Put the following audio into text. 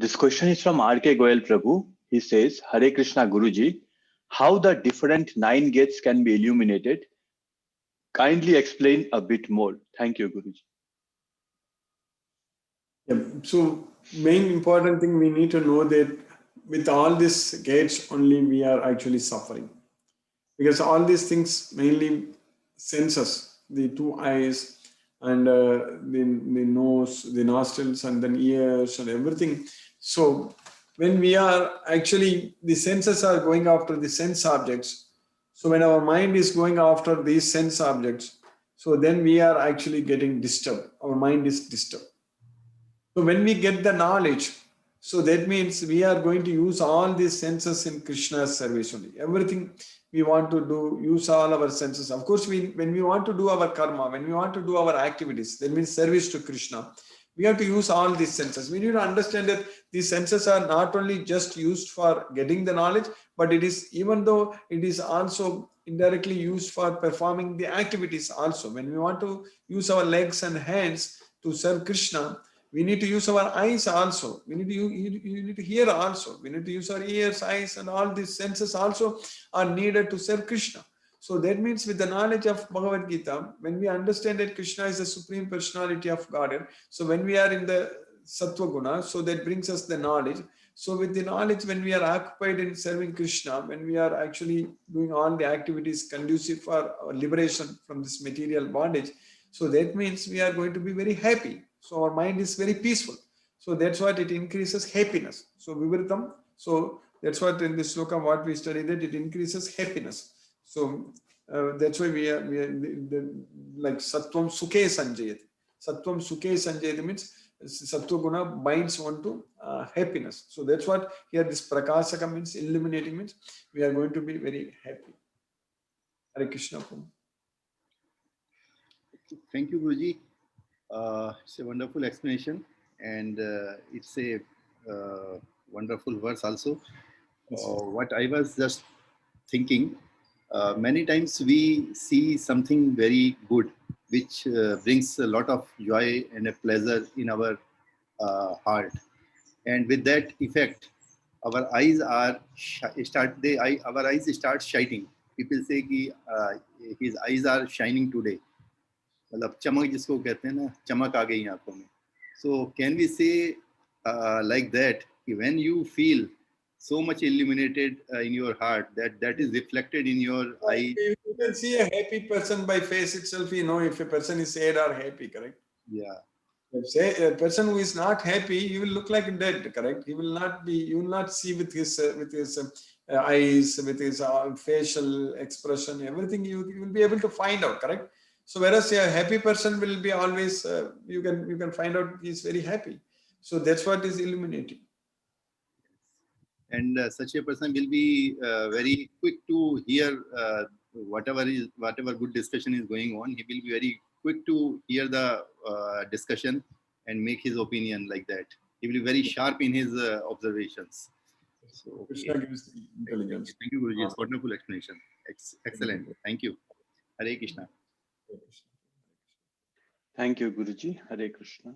This question is from R.K. Goyal Prabhu. He says, Hare Krishna Guruji, how the different 9 gates can be illuminated? Kindly explain a bit more. Thank you, Guruji. Yeah. So main important thing we need to know that with all these gates only we are actually suffering. Because all these things mainly senses, the 2 eyes and the nose, the nostrils and then ears and everything. So when we are actually, the senses are going after the sense objects. So when our mind is going after these sense objects, so then we are actually getting disturbed. Our mind is disturbed. So when we get the knowledge, so that means we are going to use all these senses in Krishna's service only. Everything we want to do, use all our senses. Of course, when we want to do our karma, when we want to do our activities, that means service to Krishna, we have to use all these senses. We need to understand that these senses are not only just used for getting the knowledge, but it is, even though it is also indirectly used for performing the activities also. When we want to use our legs and hands to serve Krishna, we need to use our eyes also. We need to you need to hear also. We need to use our ears, eyes, and all these senses also are needed to serve Krishna. So that means with the knowledge of Bhagavad Gita, when we understand that Krishna is the Supreme Personality of Godhead, so when we are in the Sattva Guna, so that brings us the knowledge. So with the knowledge, when we are occupied in serving Krishna, when we are actually doing all the activities conducive for our liberation from this material bondage, so that means we are going to be very happy. So our mind is very peaceful. So that's what it increases happiness. So Vivritam, so that's what in this sloka what we study, that it increases happiness. So that's why we are like Sattvam Sukhe Sanjayati. Sattvam Sukhe Sanjayati means Sattva Guna binds one to happiness. So that's what here this Prakasaka means, illuminating means we are going to be very happy. Hare Krishna. Thank you, Guruji. It's a wonderful explanation, and it's a wonderful verse also. What I was just thinking, many times we see something very good, which brings a lot of joy and a pleasure in our heart, and with that effect, our eyes are our eyes start shining. People say that his eyes are shining today. मतलब चमक जिसको कहते हैं ना, चमक आ गई आंखों में. So can we say like that, when you feel so much illuminated in your heart, that is reflected in your eye? You can see a happy person by face itself. You know if a person is sad or happy, correct? Yeah. Say a person who is not happy, he will look like dead, correct? He will not be. You will not see with his eyes, with his facial expression, everything. You will be able to find out, correct? So whereas a happy person will be always, you can find out he is very happy. So that's what is illuminating. And such a person will be very quick to hear whatever good discussion is going on. He will be very quick to hear the discussion and make his opinion like that. He will be very sharp in his observations. So Krishna gives the intelligence. Thank you, Guruji. It's wonderful explanation. Excellent. Thank you. Hare Krishna. Thank you, Guruji. Hare Krishna.